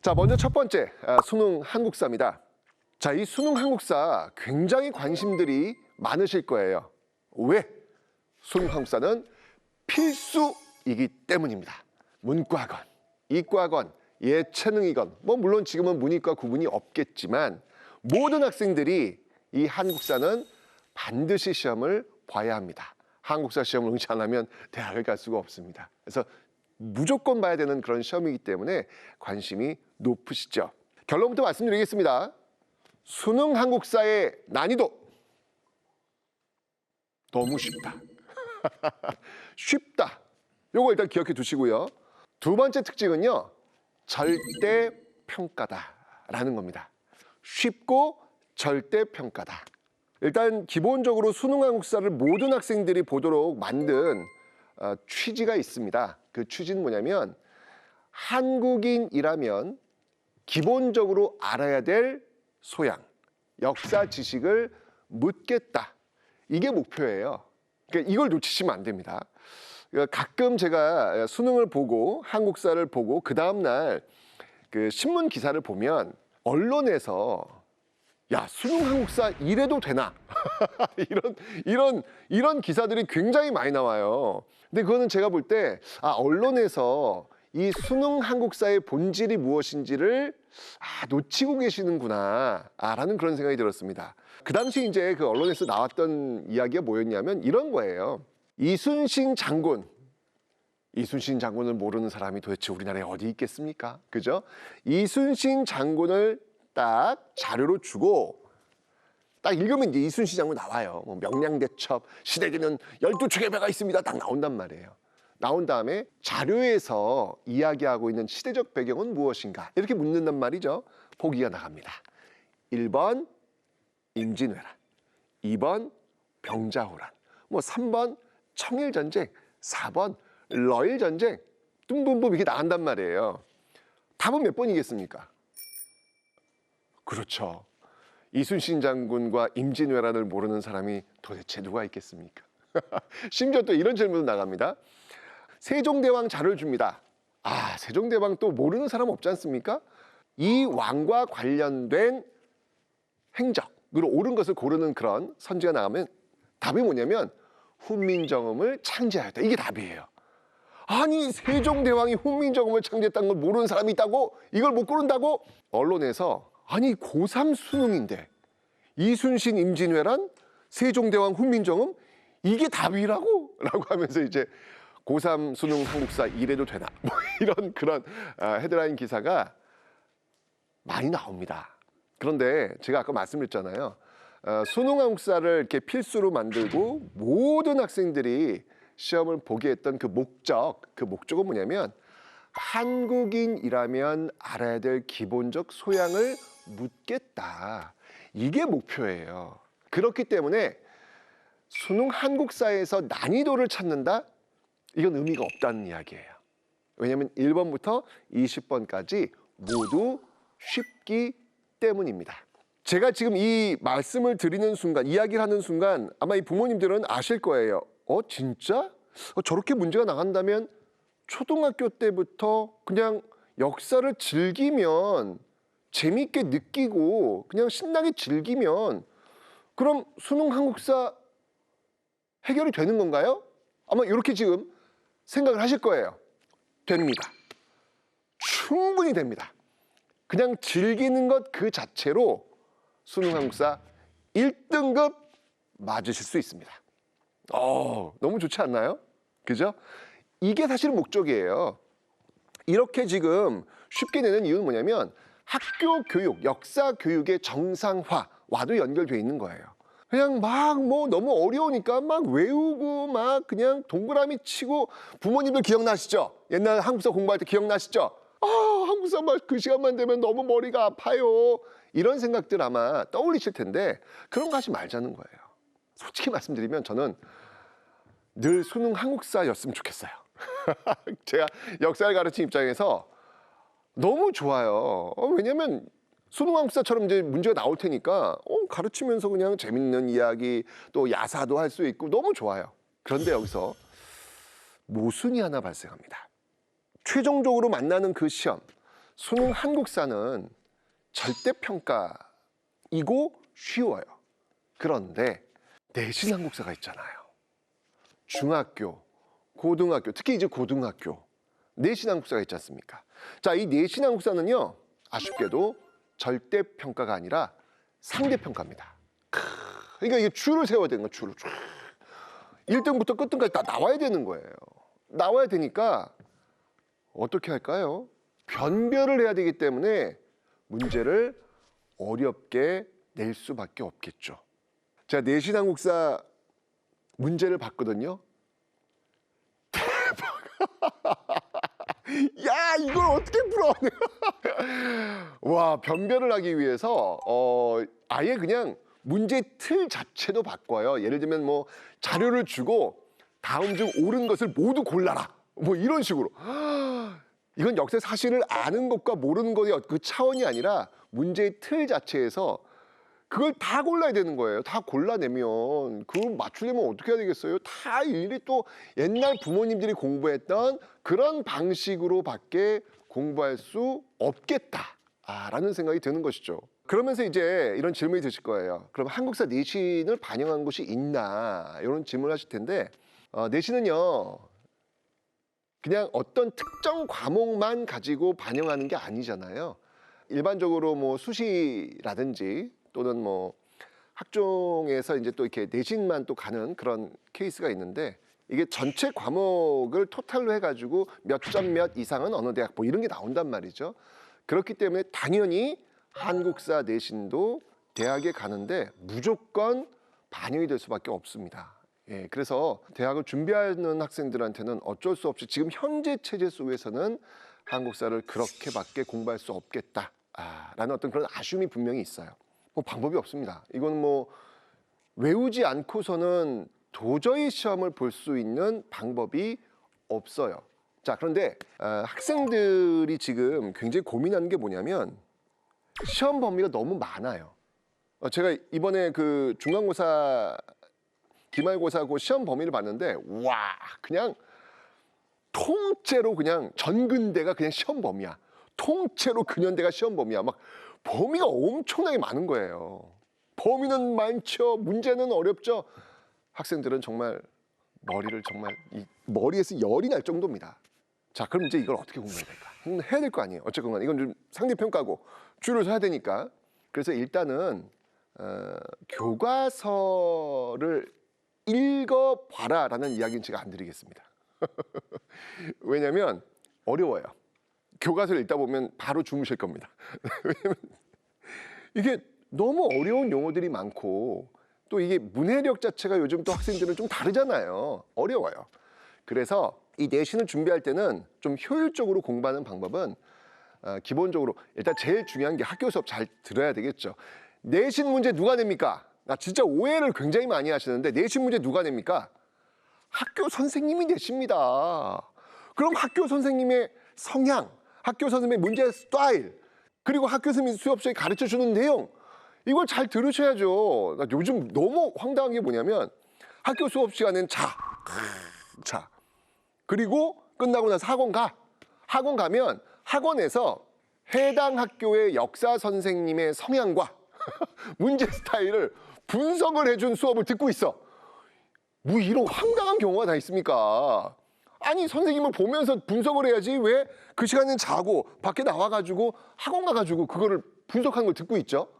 자, 먼저 첫 번째 수능 한국사입니다. 자, 이 수능 한국사 굉장히 관심들이 많으실 거예요. 왜? 수능 한국사는 필수이기 때문입니다. 문과건, 이과건, 예체능이건 뭐 물론 지금은 문이과 구분이 없겠지만 모든 학생들이 이 한국사는 반드시 시험을 봐야 합니다. 한국사 시험을 응시 안 하면 대학을 갈 수가 없습니다. 그래서 무조건 봐야 되는 그런 시험이기 때문에 관심이 높으시죠. 결론부터 말씀드리겠습니다. 수능 한국사의 난이도 너무 쉽다. 쉽다. 요거 일단 기억해 두시고요. 두 번째 특징은요. 절대 평가다라는 겁니다. 쉽고 절대 평가다. 일단 기본적으로 수능 한국사를 모든 학생들이 보도록 만든 취지가 있습니다. 그 취지는 뭐냐면 한국인이라면 기본적으로 알아야 될 소양, 역사 지식을 묻겠다. 이게 목표예요. 그러니까 이걸 놓치시면 안 됩니다. 가끔 제가 수능을 보고 한국사를 보고 그 다음날 그 신문 기사를 보면 언론에서 야, 수능 한국사 이래도 되나? 이런 기사들이 굉장히 많이 나와요. 근데 그거는 제가 볼 때 언론에서 이 수능 한국사의 본질이 무엇인지를 놓치고 계시는구나 라는 그런 생각이 들었습니다. 그 당시 이제 그 언론에서 나왔던 이야기가 뭐였냐면 이런 거예요. 이순신 장군을 모르는 사람이 도대체 우리나라에 어디 있겠습니까? 그죠? 이순신 장군을 딱 자료로 주고 딱 읽으면 이제 이순신 장군 나와요. 뭐 명량대첩, 시대에는 12척의 배가 있습니다. 딱 나온단 말이에요. 나온 다음에 자료에서 이야기하고 있는 시대적 배경은 무엇인가? 이렇게 묻는단 말이죠. 보기가 나갑니다. 1번 임진왜란, 2번 병자호란, 뭐 3번 청일전쟁, 4번 러일전쟁, 뚱분분 이렇게 나간단 말이에요. 답은 몇 번이겠습니까? 그렇죠. 이순신 장군과 임진왜란을 모르는 사람이 도대체 누가 있겠습니까? 심지어 또 이런 질문도 나갑니다. 세종대왕 자료를 줍니다. 세종대왕 또 모르는 사람 없지 않습니까? 이 왕과 관련된 행적으로 옳은 것을 고르는 그런 선지가 나가면 답이 뭐냐면 훈민정음을 창제하였다. 이게 답이에요. 아니, 세종대왕이 훈민정음을 창제했다는 걸 모르는 사람이 있다고? 이걸 못 고른다고? 언론에서 아니, 고3 수능인데 이순신 임진왜란, 세종대왕 훈민정음 이게 답이라고? 라고 하면서 이제 고3 수능 한국사 이래도 되나? 뭐 이런 그런 헤드라인 기사가 많이 나옵니다. 그런데 제가 아까 말씀드렸잖아요. 수능 한국사를 이렇게 필수로 만들고 모든 학생들이 시험을 보게 했던 그 목적은 뭐냐면 한국인이라면 알아야 될 기본적 소양을 묻겠다. 이게 목표예요. 그렇기 때문에 수능 한국사에서 난이도를 찾는다? 이건 의미가 없다는 이야기예요. 왜냐하면 1번부터 20번까지 모두 쉽기 때문입니다. 제가 지금 이 말씀을 드리는 순간, 이야기를 하는 순간 아마 이 부모님들은 아실 거예요. 진짜? 저렇게 문제가 나간다면 초등학교 때부터 그냥 역사를 즐기면 재미있게 느끼고 그냥 신나게 즐기면 그럼 수능 한국사 해결이 되는 건가요? 아마 이렇게 지금 생각을 하실 거예요. 됩니다. 충분히 됩니다. 그냥 즐기는 것 그 자체로 수능 한국사 1등급 맞으실 수 있습니다. 너무 좋지 않나요? 그죠? 이게 사실 목적이에요. 이렇게 지금 쉽게 내는 이유는 뭐냐면 학교 교육, 역사 교육의 정상화와도 연결되어 있는 거예요. 그냥 막 뭐 너무 어려우니까 막 외우고 막 그냥 동그라미 치고 부모님들 기억나시죠? 옛날 한국사 공부할 때 기억나시죠? 한국사 그 시간만 되면 너무 머리가 아파요. 이런 생각들 아마 떠올리실 텐데 그런 거 하지 말자는 거예요. 솔직히 말씀드리면 저는 늘 수능 한국사였으면 좋겠어요. 제가 역사를 가르치는 입장에서 너무 좋아요. 왜냐면 수능 한국사처럼 이제 문제가 나올 테니까 가르치면서 그냥 재밌는 이야기 또 야사도 할 수 있고 너무 좋아요. 그런데 여기서 모순이 하나 발생합니다. 최종적으로 만나는 그 시험, 수능 한국사는 절대평가이고 쉬워요. 그런데 내신 한국사가 있잖아요. 중학교, 고등학교, 특히 이제 고등학교 내신 한국사가 있지 않습니까? 자, 이 내신 한국사는요, 아쉽게도 절대평가가 아니라 상대평가입니다. 그러니까 이게 줄을 세워야 되는 거예요, 줄을. 1등부터 끝등까지 다 나와야 되는 거예요. 나와야 되니까 어떻게 할까요? 변별을 해야 되기 때문에 문제를 어렵게 낼 수밖에 없겠죠. 제가 내신 한국사 문제를 봤거든요. 대박! 야, 이걸 어떻게 풀어? 와, 변별을 하기 위해서 아예 그냥 문제 틀 자체도 바꿔요. 예를 들면 뭐 자료를 주고 다음 중 옳은 것을 모두 골라라. 뭐 이런 식으로. 이건 역사 사실을 아는 것과 모르는 것의 그 차원이 아니라 문제의 틀 자체에서 그걸 다 골라야 되는 거예요. 다 골라내면 그걸 맞추려면 어떻게 해야 되겠어요? 다 일일이 또 옛날 부모님들이 공부했던 그런 방식으로밖에 공부할 수 없겠다라는 생각이 드는 것이죠. 그러면서 이제 이런 질문이 드실 거예요. 그럼 한국사 내신을 반영한 곳이 있나? 이런 질문을 하실 텐데 내신은요, 그냥 어떤 특정 과목만 가지고 반영하는 게 아니잖아요. 일반적으로 뭐 수시라든지 또는 뭐 학종에서 이제 또 이렇게 내신만 또 가는 그런 케이스가 있는데, 이게 전체 과목을 토탈로 해가지고 몇 점 몇 이상은 어느 대학 뭐 이런 게 나온단 말이죠. 그렇기 때문에 당연히 한국사 내신도 대학에 가는데 무조건 반영이 될 수밖에 없습니다. 예, 그래서 대학을 준비하는 학생들한테는 어쩔 수 없이 지금 현재 체제 속에서는 한국사를 그렇게밖에 공부할 수 없겠다라는 어떤 그런 아쉬움이 분명히 있어요. 뭐 방법이 없습니다. 이건 뭐 외우지 않고서는 도저히 시험을 볼 수 있는 방법이 없어요. 자, 그런데 학생들이 지금 굉장히 고민하는 게 뭐냐면 시험 범위가 너무 많아요. 제가 이번에 그 중간고사, 기말고사 그 시험 범위를 봤는데 와, 그냥 통째로 그냥 전근대가 그냥 시험 범위야. 통째로 근현대가 시험 범위야. 막 범위가 엄청나게 많은 거예요. 범위는 많죠. 문제는 어렵죠. 학생들은 정말 머리를 정말 이 머리에서 열이 날 정도입니다. 자, 그럼 이제 이걸 어떻게 공부해야 될까? 해야 될 거 아니에요. 어쨌건 이건 좀 상대평가고 줄을 서야 되니까. 그래서 일단은 교과서를 읽어봐라라는 이야기는 제가 안 드리겠습니다. 왜냐면 어려워요. 교과서를 읽다 보면 바로 주무실 겁니다. 왜냐면 이게 너무 어려운 용어들이 많고 또 이게 문해력 자체가 요즘 또 학생들은 좀 다르잖아요. 어려워요. 그래서 이 내신을 준비할 때는 좀 효율적으로 공부하는 방법은 기본적으로 일단 제일 중요한 게 학교 수업 잘 들어야 되겠죠. 내신 문제 누가 냅니까? 나 진짜 오해를 굉장히 많이 하시는데 내신 문제 누가 냅니까? 학교 선생님이 내십니다. 그럼 학교 선생님의 성향, 학교 선생님의 문제 스타일, 그리고 학교 선생님이 수업 시간에 가르쳐주는 내용, 이걸 잘 들으셔야죠. 요즘 너무 황당한 게 뭐냐면 학교 수업 시간엔 자. 그리고 끝나고 나서 학원 가. 학원 가면 학원에서 해당 학교의 역사 선생님의 성향과 문제 스타일을 분석을 해준 수업을 듣고 있어. 뭐 이런 황당한 경우가 다 있습니까? 아니, 선생님을 보면서 분석을 해야지 왜 그 시간엔 자고 밖에 나와가지고 학원 가가지고 그거를 분석하는 걸 듣고 있죠?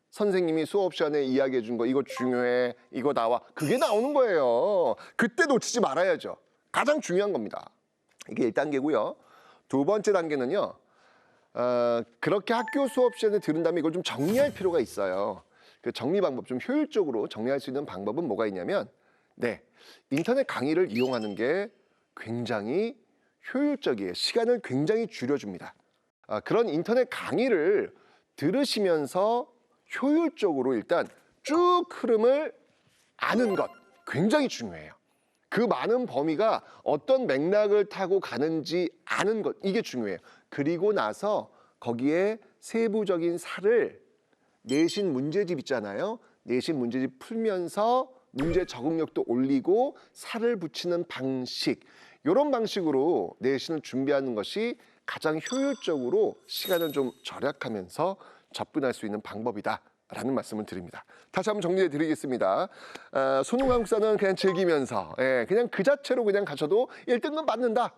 선생님이 수업 시간에 이야기해 준 거 이거 중요해, 이거 나와, 그게 나오는 거예요. 그때 놓치지 말아야죠. 가장 중요한 겁니다. 이게 1단계고요. 두 번째 단계는요, 그렇게 학교 수업 시간에 들은 다음에 이걸 좀 정리할 필요가 있어요. 그 정리 방법, 좀 효율적으로 정리할 수 있는 방법은 뭐가 있냐면, 네, 인터넷 강의를 이용하는 게 굉장히 효율적이에요. 시간을 굉장히 줄여줍니다. 그런 인터넷 강의를 들으시면서 효율적으로 일단 쭉 흐름을 아는 것 굉장히 중요해요. 그 많은 범위가 어떤 맥락을 타고 가는지 아는 것, 이게 중요해요. 그리고 나서 거기에 세부적인 사를 내신 문제집 있잖아요. 내신 문제집 풀면서 문제 적응력도 올리고 살을 붙이는 방식, 이런 방식으로 내신을 준비하는 것이 가장 효율적으로 시간을 좀 절약하면서 접근할 수 있는 방법이다라는 말씀을 드립니다. 다시 한번 정리해 드리겠습니다. 수능 한국사는 그냥 즐기면서 그냥 그 자체로 그냥 가셔도 1등급 받는다.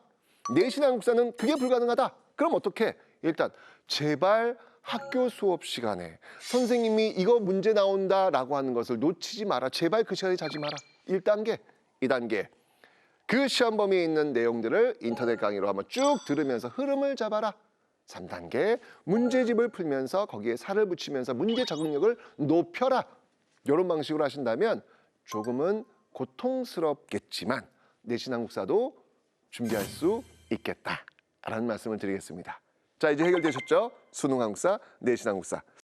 내신 한국사는 그게 불가능하다. 그럼 어떻게? 일단 제발 학교 수업 시간에 선생님이 이거 문제 나온다라고 하는 것을 놓치지 마라. 제발 그 시간에 자지 마라. 1단계, 2단계. 그 시험 범위에 있는 내용들을 인터넷 강의로 한번 쭉 들으면서 흐름을 잡아라. 3단계, 문제집을 풀면서 거기에 살을 붙이면서 문제 적응력을 높여라. 이런 방식으로 하신다면 조금은 고통스럽겠지만 내신 한국사도 준비할 수 있겠다라는 말씀을 드리겠습니다. 자, 이제 해결되셨죠? 수능 한국사, 내신 한국사.